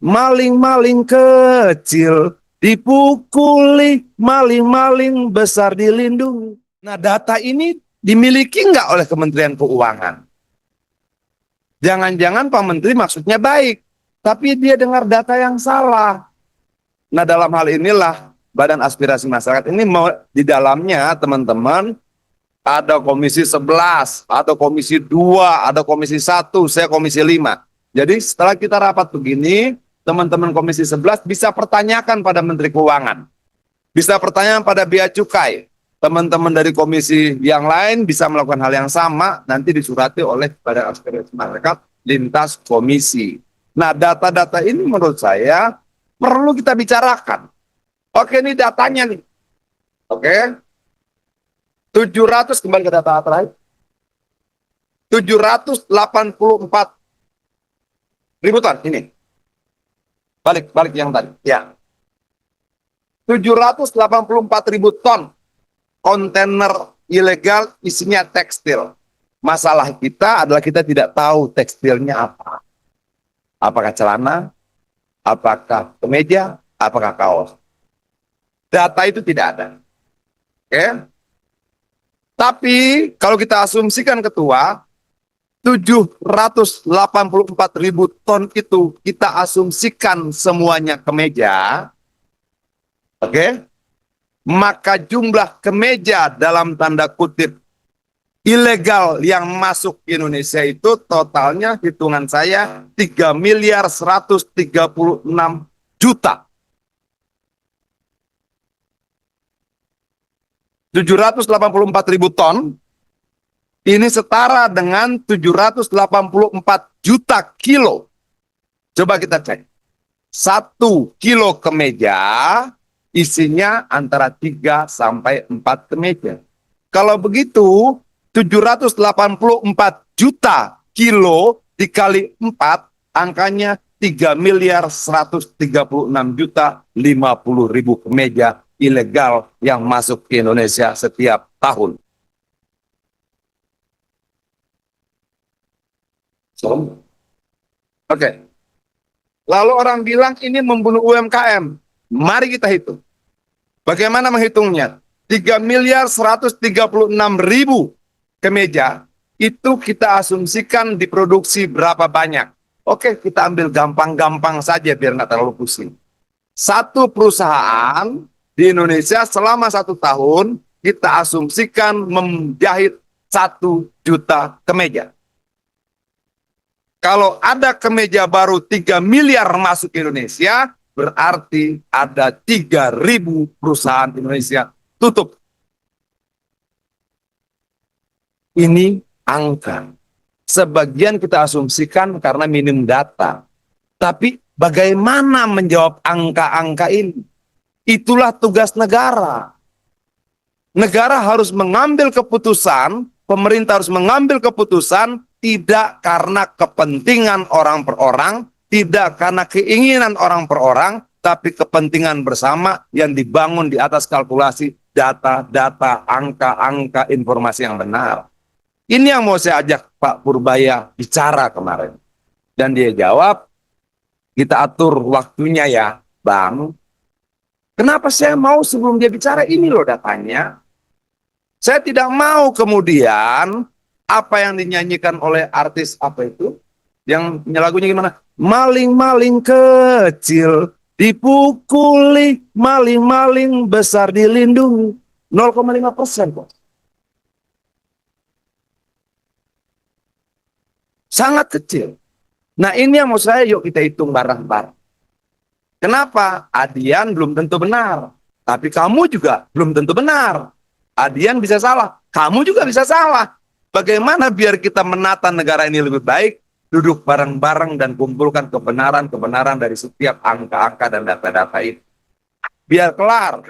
Maling-maling kecil dipukuli, maling-maling besar dilindungi. Nah, data ini dimiliki nggak oleh Kementerian Keuangan? Jangan-jangan Pak Menteri maksudnya baik, tapi dia dengar data yang salah. Nah, dalam hal inilah Badan Aspirasi Masyarakat ini mau di dalamnya teman-teman ada komisi 11, ada komisi 2, ada komisi 1, saya komisi 5. Jadi setelah kita rapat begini, teman-teman komisi 11 bisa pertanyakan pada Menteri Keuangan. Bisa pertanyaan pada Bea Cukai. Teman-teman dari komisi yang lain bisa melakukan hal yang sama, nanti disurati oleh Badan Aspirasi Masyarakat lintas komisi. Nah, data-data ini menurut saya perlu kita bicarakan. Oke, ini datanya nih. Oke. 700, kembali ke data terakhir. 784 ribu ton ini. Balik yang tadi. Ya. 784 ribu ton kontainer ilegal isinya tekstil. Masalah kita adalah kita tidak tahu tekstilnya apa. Apakah celana, apakah kemeja, apakah kaos. Data itu tidak ada. Oke? Tapi kalau kita asumsikan ketua, 784 ribu ton itu kita asumsikan semuanya kemeja. Oke? Maka jumlah kemeja dalam tanda kutip ilegal yang masuk ke Indonesia itu totalnya hitungan saya 3 miliar 136 juta. 784 ribu ton ini setara dengan 784 juta kilo. Coba kita cek. 1 kilo kemeja isinya antara 3 sampai 4 kemeja. Kalau begitu 784 juta kilo dikali 4 angkanya 3 miliar 136 juta 50 ribu kemeja ilegal yang masuk ke Indonesia setiap tahun. Oke. Lalu orang bilang ini membunuh UMKM. Mari kita hitung. Bagaimana menghitungnya? 3 miliar 136 ribu kemeja itu kita asumsikan diproduksi berapa banyak. Oke, kita ambil gampang-gampang saja biar nggak terlalu pusing. Satu perusahaan di Indonesia selama 1 tahun kita asumsikan menjahit 1 juta kemeja. Kalau ada kemeja baru 3 miliar masuk ke Indonesia, berarti ada 3.000 perusahaan Indonesia tutup. Ini angka. Sebagian kita asumsikan karena minim data. Tapi bagaimana menjawab angka-angka ini? Itulah tugas negara. Negara harus mengambil keputusan, pemerintah harus mengambil keputusan tidak karena kepentingan orang per orang, tidak karena keinginan orang per orang, tapi kepentingan bersama yang dibangun di atas kalkulasi data-data, angka-angka, informasi yang benar. Ini yang mau saya ajak Pak Purbaya bicara kemarin. Dan dia jawab, kita atur waktunya ya, Bang. Kenapa saya mau sebelum dia bicara, ini loh datanya. Saya tidak mau kemudian apa yang dinyanyikan oleh artis apa itu, yang lagunya gimana? Maling-maling kecil dipukuli, maling-maling besar dilindungi. 0,5% kok. Sangat kecil. Nah ini yang mau saya, yuk kita hitung bareng-bareng. Kenapa? Adian belum tentu benar. Tapi kamu juga belum tentu benar. Adian bisa salah, kamu juga bisa salah. Bagaimana biar kita menata negara ini lebih baik? Duduk bareng-bareng dan kumpulkan kebenaran-kebenaran dari setiap angka-angka dan data-data ini. Biar kelar.